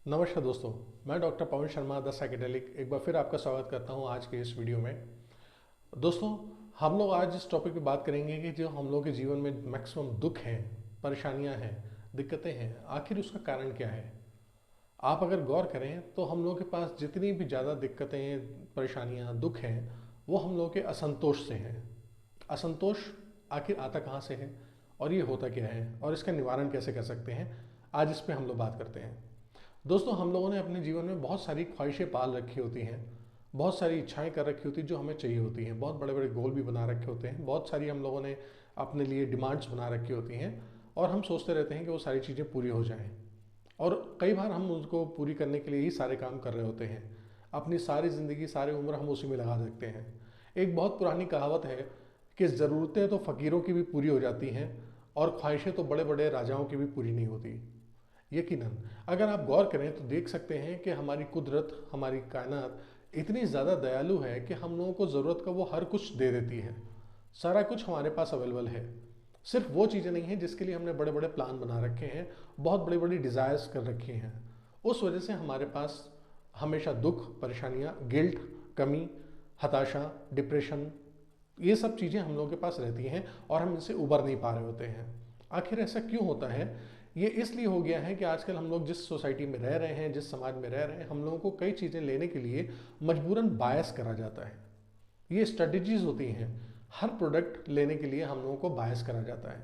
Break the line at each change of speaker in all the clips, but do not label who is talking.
नमस्कार दोस्तों, मैं doctor Pawan Sharma the psychedelic एक बार फिर आपका स्वागत करता हूं आज के इस वीडियो में। दोस्तों, हम लोग आज इस टॉपिक पे बात करेंगे कि जो हम लोग के जीवन में मैक्सिमम दुख हैं, परेशानियां हैं, दिक्कतें हैं, आखिर उसका कारण क्या है। आप अगर गौर करें तो हम लोग के पास जितनी भी ज़्यादा दिक्कतें, परेशानियां, दुख हैं, वो हम लोग के असंतोष से हैं। असंतोष आखिर आता कहाँ से है और ये होता क्या है और इसका निवारण कैसे कर सकते हैं, आज इस पर हम लोग बात करते हैं। दोस्तों, हम लोगों ने अपने जीवन में बहुत सारी ख्वाहिशें पाल रखी होती हैं, बहुत सारी इच्छाएं कर रखी होती हैं जो हमें चाहिए होती हैं, बहुत बड़े बड़े गोल भी बना रखे होते हैं, बहुत सारी हम लोगों ने अपने लिए डिमांड्स बना रखी होती हैं और हम सोचते रहते हैं कि वो सारी चीज़ें पूरी हो जाएं। और कई बार हम उसको पूरी करने के लिए ही सारे काम कर रहे होते हैं, अपनी सारी ज़िंदगी, सारी उम्र हम उसी में लगा देते हैं। एक बहुत पुरानी कहावत है कि ज़रूरतें तो फ़कीरों की भी पूरी हो जाती हैं और ख्वाहिशें तो बड़े बड़े राजाओं की भी पूरी नहीं होती। यकीनन अगर आप गौर करें तो देख सकते हैं कि हमारी कुदरत, हमारी कायनात इतनी ज़्यादा दयालु है कि हम लोगों को ज़रूरत का वो हर कुछ दे देती है। सारा कुछ हमारे पास अवेलेबल है। सिर्फ वो चीज़ें नहीं हैं जिसके लिए हमने बड़े बड़े प्लान बना रखे हैं, बहुत बड़ी बड़ी डिज़ायर्स कर रखी हैं। उस वजह से हमारे पास हमेशा दुख, परेशानियाँ, गिल्ट, कमी, हताशा, डिप्रेशन, ये सब चीज़ें हम लोगों के पास रहती हैं और हम इनसे उबर नहीं पा रहे होते हैं। आखिर ऐसा क्यों होता है? ये इसलिए हो गया है कि आजकल हम लोग जिस सोसाइटी में रह रहे हैं, जिस समाज में रह रहे हैं, हम लोगों को कई चीज़ें लेने के लिए मजबूरन बायस करा जाता है। ये स्ट्रेटजीज होती हैं। हर प्रोडक्ट लेने के लिए हम लोगों को बायस करा जाता है,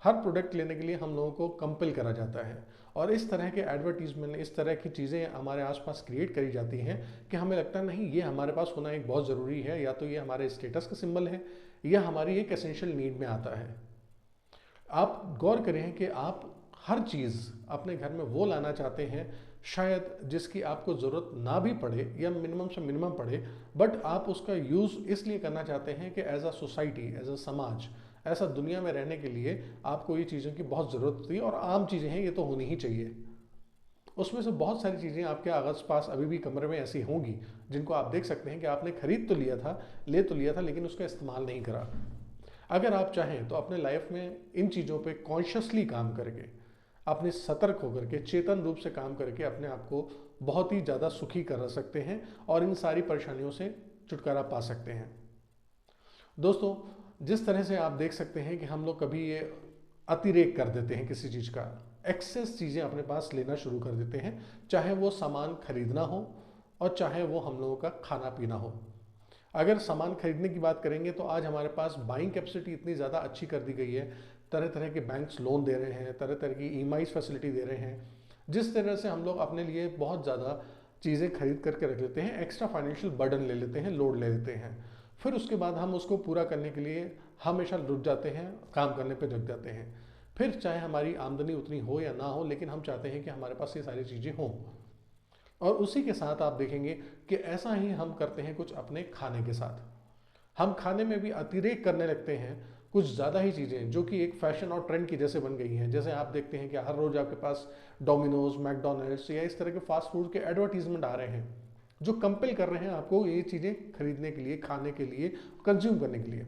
हर प्रोडक्ट लेने के लिए हम लोगों को कंपेल करा जाता है और इस तरह के एडवर्टीजमेंट, इस तरह की चीज़ें हमारे आसपास क्रिएट करी जाती हैं कि हमें लगता है नहीं, ये हमारे पास होना एक बहुत ज़रूरी है, या तो ये हमारे स्टेटस का सिंबल है या हमारी एक एसेंशियल नीड में आता है। आप गौर करें कि आप हर चीज़ अपने घर में वो लाना चाहते हैं शायद जिसकी आपको ज़रूरत ना भी पड़े या मिनिमम से मिनिमम पड़े, बट आप उसका यूज़ इसलिए करना चाहते हैं कि as a society, as a समाज, ऐसा दुनिया में रहने के लिए आपको ये चीज़ों की बहुत ज़रूरत होती है और आम चीज़ें हैं, ये तो होनी ही चाहिए। उसमें से बहुत सारी चीज़ें आपके आस पास अभी भी कमरे में ऐसी होंगी जिनको आप देख सकते हैं कि आपने खरीद तो लिया था, ले तो लिया था, लेकिन उसका इस्तेमाल नहीं करा। अगर आप चाहें तो अपने लाइफ में इन चीज़ों पे कॉन्शियसली काम करके, अपने सतर्क होकर के, चेतन रूप से काम करके अपने आप को बहुत ही ज़्यादा सुखी कर सकते हैं और इन सारी परेशानियों से छुटकारा पा सकते हैं। दोस्तों, जिस तरह से आप देख सकते हैं कि हम लोग कभी ये अतिरेक कर देते हैं किसी चीज़ का, एक्सेस चीज़ें अपने पास लेना शुरू कर देते हैं, चाहे वो सामान खरीदना हो और चाहे वो हम लोगों का खाना पीना हो। अगर सामान खरीदने की बात करेंगे तो आज हमारे पास बाइंग कैपेसिटी इतनी ज़्यादा अच्छी कर दी गई है, तरह तरह के बैंक्स लोन दे रहे हैं, तरह तरह की ईएमआई फैसिलिटी दे रहे हैं, जिस तरह से हम लोग अपने लिए बहुत ज़्यादा चीज़ें खरीद करके रख लेते हैं, एक्स्ट्रा फाइनेंशियल बर्डन ले लेते हैं, लोड ले लेते हैं, फिर उसके बाद हम उसको पूरा करने के लिए हमेशा रुक जाते हैं, काम करने पर जग जाते हैं। फिर चाहे हमारी आमदनी उतनी हो या ना हो, लेकिन हम चाहते हैं कि हमारे पास ये सारी चीज़ें हों। और उसी के साथ आप देखेंगे कि ऐसा ही हम करते हैं कुछ अपने खाने के साथ। हम खाने में भी अतिरेक करने लगते हैं, कुछ ज़्यादा ही चीज़ें जो कि एक फैशन और ट्रेंड की जैसे बन गई हैं। जैसे आप देखते हैं कि हर रोज़ आपके पास डोमिनोज, मैकडोनल्ड्स या इस तरह के फास्ट फूड के एडवर्टीजमेंट आ रहे हैं जो कंपेल कर रहे हैं आपको ये चीज़ें खरीदने के लिए, खाने के लिए, कंज्यूम करने के लिए,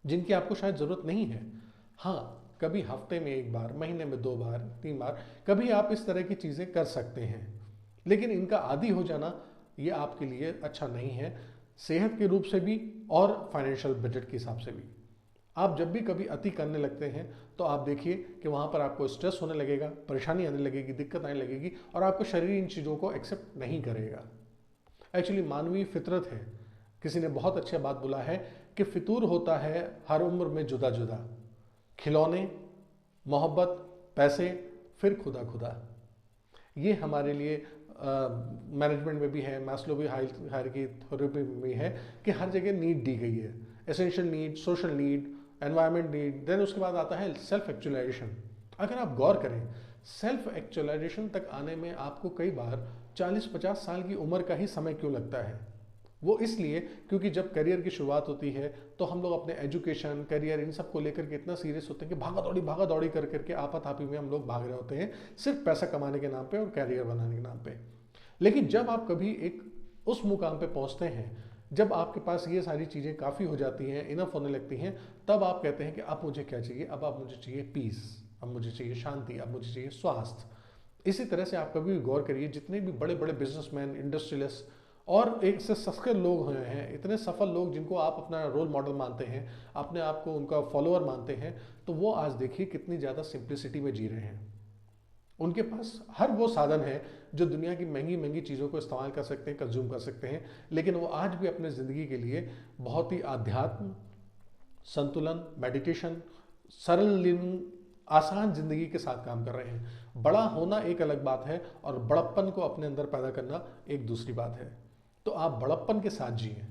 जिनकी आपको शायद ज़रूरत नहीं है। हाँ, कभी हफ्ते में एक बार, महीने में 2 बार, 3 बार, कभी आप इस तरह की चीज़ें कर सकते हैं, लेकिन इनका आदी हो जाना ये आपके लिए अच्छा नहीं है, सेहत के रूप से भी और फाइनेंशियल बजट के हिसाब से भी। आप जब भी कभी अति करने लगते हैं तो आप देखिए कि वहाँ पर आपको स्ट्रेस होने लगेगा, परेशानी आने लगेगी, दिक्कत आने लगेगी और आपका शरीर इन चीज़ों को एक्सेप्ट नहीं करेगा। एक्चुअली मानवीय फितरत है। किसी ने बहुत अच्छा बात बोला है कि फितूर होता है हर उम्र में जुदा जुदा, खिलौने, मोहब्बत, पैसे, फिर खुदा खुदा। ये हमारे लिए मैनेजमेंट में भी है, मैस्लो भी हायरार्की थ्योरी में भी है कि हर जगह नीड दी गई है, essential need, social need, environment need, then उसके बाद आता है सेल्फ एक्चुअलाइजेशन। अगर आप गौर करें, सेल्फ एक्चुअलाइजेशन तक आने में आपको कई बार 40-50 साल की उम्र का ही समय क्यों लगता है? वो इसलिए क्योंकि जब करियर की शुरुआत होती है तो हम लोग अपने एजुकेशन, करियर, इन सब को लेकर के इतना सीरियस होते हैं कि भागा दौड़ी कर करके आपाधापी में हम लोग भाग रहे होते हैं, सिर्फ पैसा कमाने के नाम पे और करियर बनाने के नाम पे। लेकिन जब आप कभी एक उस मुकाम पे पहुंचते हैं, जब आपके पास ये सारी चीज़ें काफ़ी हो जाती हैं, इनफ होने लगती हैं, तब आप कहते हैं कि अब मुझे क्या चाहिए? अब मुझे चाहिए पीस, अब मुझे चाहिए शांति, अब मुझे चाहिए स्वास्थ्य, इसी तरह से आप कभी भी गौर करिए, जितने भी बड़े बड़े बिजनेसमैन, इंडस्ट्रियलिस्ट और एक से सक्सेस लोग हुए हैं, इतने सफल लोग जिनको आप अपना रोल मॉडल मानते हैं, अपने आप को उनका फॉलोअर मानते हैं, तो वो आज देखिए कितनी ज़्यादा सिंप्लिसिटी में जी रहे हैं। उनके पास हर वो साधन है जो दुनिया की महंगी महंगी चीज़ों को इस्तेमाल कर सकते हैं, कंज्यूम कर सकते हैं, लेकिन वो आज भी अपने ज़िंदगी के लिए बहुत ही आध्यात्म, संतुलन, मेडिटेशन, सरल लिविंग, आसान ज़िंदगी के साथ काम कर रहे हैं। बड़ा होना एक अलग बात है और बड़प्पन को अपने अंदर पैदा करना एक दूसरी बात है। तो आप बड़प्पन के साथ जिए।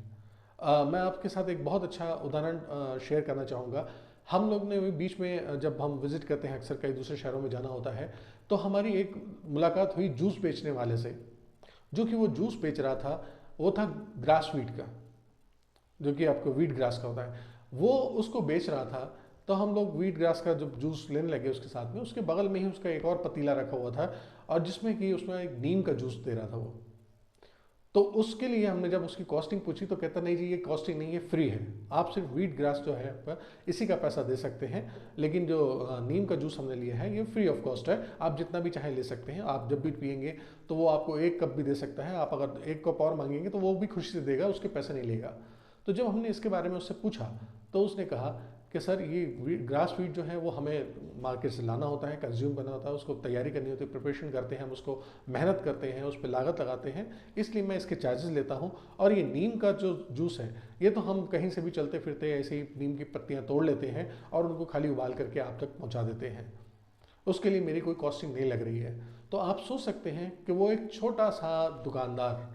मैं आपके साथ एक बहुत अच्छा उदाहरण शेयर करना चाहूँगा। हम लोग ने भी बीच में जब हम विजिट करते हैं, अक्सर कई दूसरे शहरों में जाना होता है, तो हमारी एक मुलाकात हुई जूस बेचने वाले से। जो कि वो जूस बेच रहा था वो था ग्रास वीट का, जो कि आपको वीट ग्रास का होता है, वो उसको बेच रहा था। तो हम लोग वीट ग्रास का जब जूस लेने लगे उसके साथ में, उसके बगल में ही उसका एक और पतीला रखा हुआ था और जिसमें कि उसमें एक नीम का जूस दे रहा था वो। तो उसके लिए हमने जब उसकी कॉस्टिंग पूछी तो कहता नहीं जी, ये कॉस्टिंग नहीं है, फ्री है, आप सिर्फ वीट ग्रास जो है आपका इसी का पैसा दे सकते हैं, लेकिन जो नीम का जूस हमने लिया है ये फ्री ऑफ कॉस्ट है, आप जितना भी चाहे ले सकते हैं। आप जब भी पियेंगे तो वो आपको 1 कप भी दे सकता है, आप अगर 1 कप और मांगेंगे तो वो भी खुशी से देगा, उसके पैसे नहीं लेगा। तो जब हमने इसके बारे में उससे पूछा तो उसने कहा कि सर ये ग्रास वीट जो है वो हमें मार्केट से लाना होता है, कंज्यूम करना होता है, उसको तैयारी करनी होती है, प्रिपरेशन करते हैं हम, उसको मेहनत करते हैं, उस पर लागत लगाते हैं, इसलिए मैं इसके चार्जेस लेता हूँ। और ये नीम का जो जूस है ये तो हम कहीं से भी चलते फिरते ऐसे ही नीम की पत्तियाँ तोड़ लेते हैं और उनको खाली उबाल करके आप तक पहुँचा देते हैं, उसके लिए मेरी कोई कॉस्टिंग नहीं लग रही है। तो आप सोच सकते हैं कि वो एक छोटा सा दुकानदार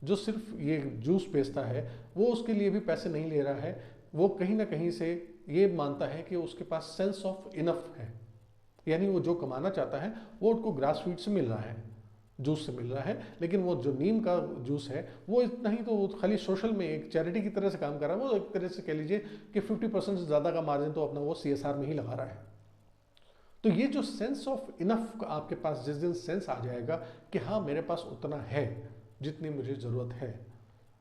जो सिर्फ ये जूस बेचता है, वो उसके लिए भी पैसे नहीं ले रहा है, वो कहीं ना कहीं से ये मानता है कि उसके पास सेंस ऑफ इनफ है, यानी वो जो कमाना चाहता है वो उसको ग्रास फीड से मिल रहा है, जूस से मिल रहा है। लेकिन वो जो नीम का जूस है वो इतना ही, तो वो खाली सोशल में एक चैरिटी की तरह से काम कर रहा है, वो एक तरह से कह लीजिए कि 50% से ज़्यादा का मार्जिन तो अपना वो CSR में ही लगा रहा है। तो ये जो सेंस ऑफ इनफ का आपके पास जिस दिन सेंस आ जाएगा कि हाँ मेरे पास उतना है जितनी मुझे ज़रूरत है,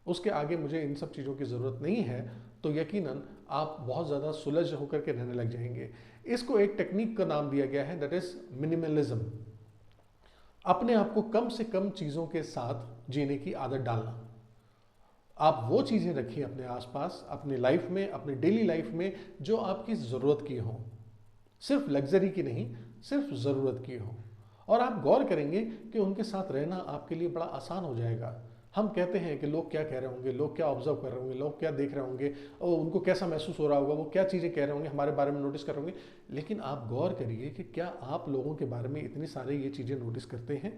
उसके आगे मुझे इन सब चीज़ों की ज़रूरत नहीं है, तो यकीनन आप बहुत ज़्यादा सुलझ होकर के रहने लग जाएंगे। इसको एक टेक्निक का नाम दिया गया है, दैट इज़ मिनिमलिज्म। अपने आप को कम से कम चीज़ों के साथ जीने की आदत डालना। आप वो चीज़ें रखिए अपने आसपास, अपनी लाइफ में, अपनी डेली लाइफ में, जो आपकी ज़रूरत की हों, सिर्फ लग्जरी की नहीं, सिर्फ ज़रूरत की हो। और आप गौर करेंगे कि उनके साथ रहना आपके लिए बड़ा आसान हो जाएगा। हम कहते हैं कि लोग क्या कह रहे होंगे, लोग क्या ऑब्जर्व कर रहे होंगे, लोग क्या देख रहे होंगे, और उनको कैसा महसूस हो रहा होगा, वो क्या चीज़ें कह रहे होंगे, हमारे बारे में नोटिस कर रहे होंगे। लेकिन आप गौर करिए कि क्या आप लोगों के बारे में इतनी सारी ये चीज़ें नोटिस करते हैं?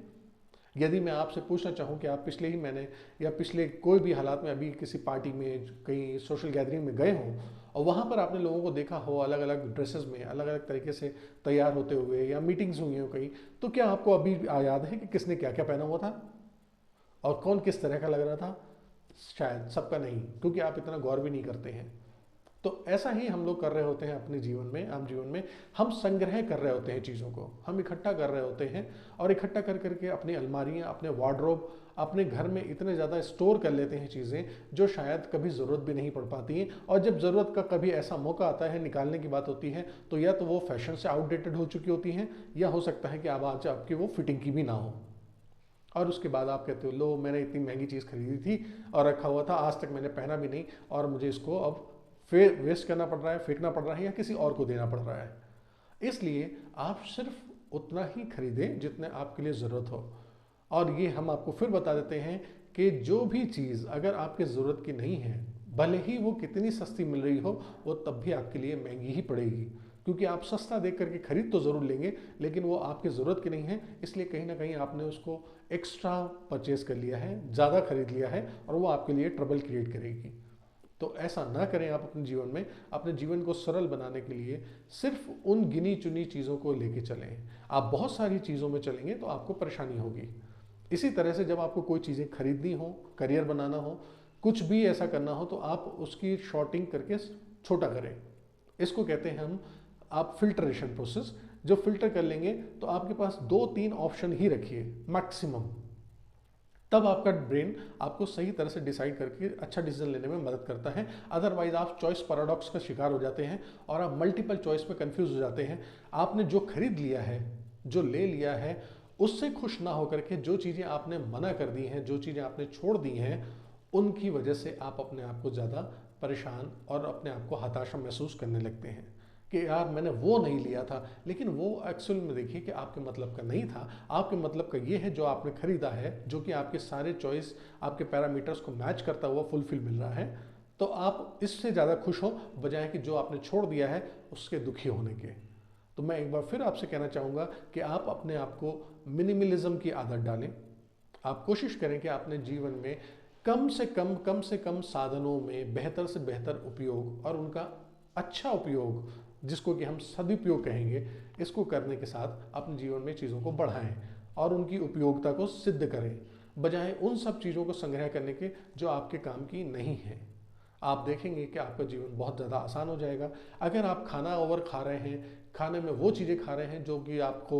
यदि मैं आपसे पूछना चाहूँ कि आप पिछले ही महीने या पिछले कोई भी हालात में अभी किसी पार्टी में, कहीं सोशल गैदरिंग में गए हों और वहाँ पर आपने लोगों को देखा हो अलग अलग ड्रेसेस में, अलग अलग तरीके से तैयार होते हुए, या मीटिंग्स हुई हो कहीं, तो क्या आपको अभी याद है कि किसने क्या क्या पहना हुआ था और कौन किस तरह का लग रहा था? शायद सबका नहीं, क्योंकि आप इतना गौर भी नहीं करते हैं। तो ऐसा ही हम लोग कर रहे होते हैं अपने जीवन में, आम जीवन में हम संग्रह कर रहे होते हैं चीज़ों को, हम इकट्ठा कर रहे होते हैं और इकट्ठा कर करके अपनी अलमारियाँ, अपने वार्डरोब, अपने घर में इतने ज़्यादा स्टोर कर लेते हैं चीज़ें जो शायद कभी ज़रूरत भी नहीं पड़ पाती हैं। और जब ज़रूरत का कभी ऐसा मौका आता है, निकालने की बात होती है, तो या तो वो फैशन से आउटडेटेड हो चुकी होती हैं, या हो सकता है कि अब आज आपकी वो फिटिंग की भी ना हो। और उसके बाद आप कहते हो लो मैंने इतनी महंगी चीज़ खरीदी थी और रखा हुआ था, आज तक मैंने पहना भी नहीं और मुझे इसको अब वेस्ट करना पड़ रहा है, फेंकना पड़ रहा है, या किसी और को देना पड़ रहा है। इसलिए आप सिर्फ उतना ही खरीदें जितने आपके लिए ज़रूरत हो। और ये हम आपको फिर बता देते हैं कि जो भी चीज़ अगर आपके ज़रूरत की नहीं है, भले ही वो कितनी सस्ती मिल रही हो, वो तब भी आपके लिए महंगी ही पड़ेगी, क्योंकि आप सस्ता देख करके खरीद तो ज़रूर लेंगे, लेकिन वो आपकी ज़रूरत की नहीं है, इसलिए कहीं ना कहीं आपने उसको एक्स्ट्रा परचेज कर लिया है, ज़्यादा खरीद लिया है, और वो आपके लिए ट्रबल क्रिएट करेगी। तो ऐसा ना करें आप अपने जीवन में। अपने जीवन को सरल बनाने के लिए सिर्फ उन गिनी चुनी चीज़ों को लेके चलें। आप बहुत सारी चीज़ों में चलेंगे तो आपको परेशानी होगी। इसी तरह से जब आपको कोई चीज़ें खरीदनी हो, करियर बनाना हो, कुछ भी ऐसा करना हो, तो आप उसकी शॉर्टिंग करके छोटा करें। इसको कहते हैं हम आप फिल्ट्रेशन प्रोसेस। जो फिल्टर कर लेंगे तो आपके पास 2-3 ऑप्शन ही रखिए मैक्सिमम, तब आपका ब्रेन आपको सही तरह से डिसाइड करके अच्छा डिसीजन लेने में मदद करता है। अदरवाइज आप चॉइस पैराडॉक्स का शिकार हो जाते हैं और आप मल्टीपल चॉइस में कंफ्यूज हो जाते हैं। आपने जो खरीद लिया है, जो ले लिया है, उससे खुश ना होकर के जो चीज़ें आपने मना कर दी हैं, जो चीज़ें आपने छोड़ दी हैं, उनकी वजह से आप अपने आप को ज़्यादा परेशान और अपने आप को हताशा महसूस करने लगते हैं कि यार मैंने वो नहीं लिया था। लेकिन वो एक्चुअल में देखिए कि आपके मतलब का नहीं था। आपके मतलब का ये है जो आपने खरीदा है, जो कि आपके सारे चॉइस, आपके पैरामीटर्स को मैच करता हुआ फुलफिल मिल रहा है, तो आप इससे ज़्यादा खुश हो बजाय कि जो आपने छोड़ दिया है उसके दुखी होने के। तो मैं एक बार फिर आपसे कहना चाहूँगा कि आप अपने आप को मिनिमलिज्म की आदत डालें। आप कोशिश करें कि अपने जीवन में कम से कम साधनों में बेहतर से बेहतर उपयोग और उनका अच्छा उपयोग, जिसको कि हम सदुपयोग कहेंगे, इसको करने के साथ अपने जीवन में चीज़ों को बढ़ाएं और उनकी उपयोगिता को सिद्ध करें, बजाय उन सब चीज़ों को संग्रह करने के जो आपके काम की नहीं है। आप देखेंगे कि आपका जीवन बहुत ज़्यादा आसान हो जाएगा। अगर आप खाना ओवर खा रहे हैं, खाने में वो चीज़ें खा रहे हैं जो कि आपको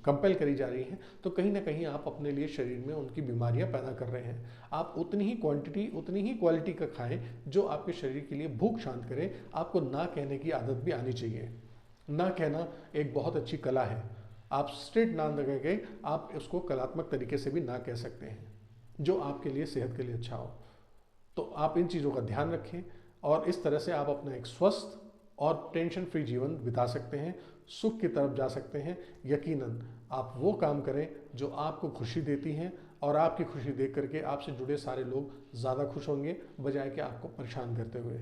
कंपेल करी जा रही हैं, तो कहीं ना कहीं आप अपने लिए शरीर में उनकी बीमारियां पैदा कर रहे हैं। आप उतनी ही क्वांटिटी, उतनी ही क्वालिटी का खाएं जो आपके शरीर के लिए भूख शांत करे। आपको ना कहने की आदत भी आनी चाहिए। ना कहना एक बहुत अच्छी कला है। आप स्ट्रेट ना लगा के आप उसको कलात्मक तरीके से भी ना कह सकते हैं, जो आपके लिए, सेहत के लिए अच्छा हो। तो आप इन चीज़ों का ध्यान रखें और इस तरह से आप अपना एक स्वस्थ और टेंशन फ्री जीवन बिता सकते हैं, सुख की तरफ जा सकते हैं। यकीनन आप वो काम करें जो आपको खुशी देती हैं और आपकी खुशी देख करके आपसे जुड़े सारे लोग ज़्यादा खुश होंगे बजाय कि आपको परेशान करते हुए।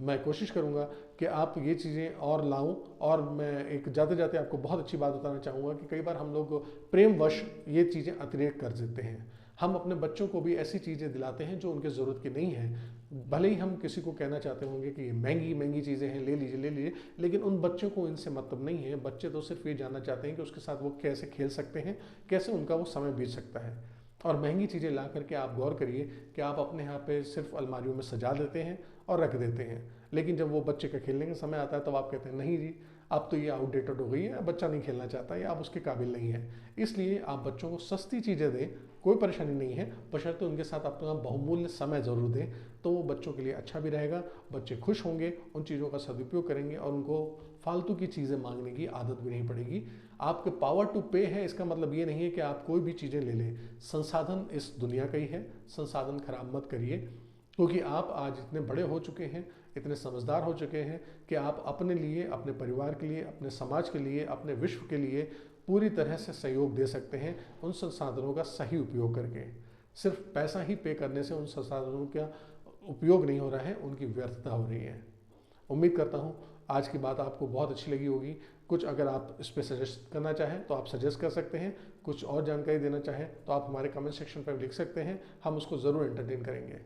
मैं कोशिश करूंगा कि आप ये चीज़ें और लाऊं। और मैं एक जाते जाते आपको बहुत अच्छी बात बताना चाहूँगा कि कई बार हम लोग प्रेमवश ये चीज़ें अतिरेक कर देते हैं। हम अपने बच्चों को भी ऐसी चीज़ें दिलाते हैं जो उनके ज़रूरत की नहीं है। भले ही हम किसी को कहना चाहते होंगे कि ये महंगी महंगी चीज़ें हैं, ले लीजिए ले लीजिए, लेकिन उन बच्चों को इनसे मतलब नहीं है। बच्चे तो सिर्फ ये जानना चाहते हैं कि उसके साथ वो कैसे खेल सकते हैं, कैसे उनका वो समय बीत सकता है। और महंगी चीज़ें ला करके आप गौर करिए कि आप अपने यहाँ पे सिर्फ अलमारियों में सजा देते हैं और रख देते हैं, लेकिन जब वो बच्चे का खेलने का समय आता है तब आप कहते हैं नहीं जी, अब तो ये आउटडेटेड हो गई है, बच्चा नहीं खेलना चाहता या आप उसके काबिल नहीं है। इसलिए आप बच्चों को सस्ती चीज़ें दें, कोई परेशानी नहीं है, बशर्ते उनके साथ अपना बहुमूल्य समय ज़रूर दें, तो वो बच्चों के लिए अच्छा भी रहेगा। बच्चे खुश होंगे, उन चीज़ों का सदुपयोग करेंगे और उनको फालतू की चीज़ें मांगने की आदत भी नहीं पड़ेगी। आपके पावर टू पे है, इसका मतलब ये नहीं है कि आप कोई भी चीज़ें ले लें। संसाधन इस दुनिया का ही है, संसाधन खराब मत करिए, क्योंकि आप आज इतने बड़े हो चुके हैं, इतने समझदार हो चुके हैं कि आप अपने लिए, अपने परिवार के लिए, अपने समाज के लिए, अपने विश्व के लिए पूरी तरह से सहयोग दे सकते हैं उन संसाधनों का सही उपयोग करके। सिर्फ पैसा ही पे करने से उन संसाधनों का उपयोग नहीं हो रहा है, उनकी व्यर्थता हो रही है। उम्मीद करता हूँ आज की बात आपको बहुत अच्छी लगी होगी। कुछ अगर आप इस पर सजेस्ट करना चाहें तो आप सजेस्ट कर सकते हैं, कुछ और जानकारी देना चाहें तो आप हमारे कमेंट सेक्शन पर लिख सकते हैं, हम उसको ज़रूर एंटरटेन करेंगे।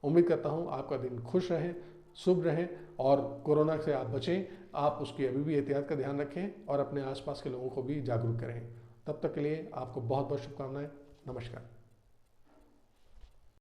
उम्मीद करता हूँ आपका दिन खुश रहे, शुभ रहे और कोरोना से आप बचें। आप उसकी अभी भी एहतियात का ध्यान रखें और अपने आसपास के लोगों को भी जागरूक करें। तब तक के लिए आपको बहुत बहुत शुभकामनाएं। नमस्कार।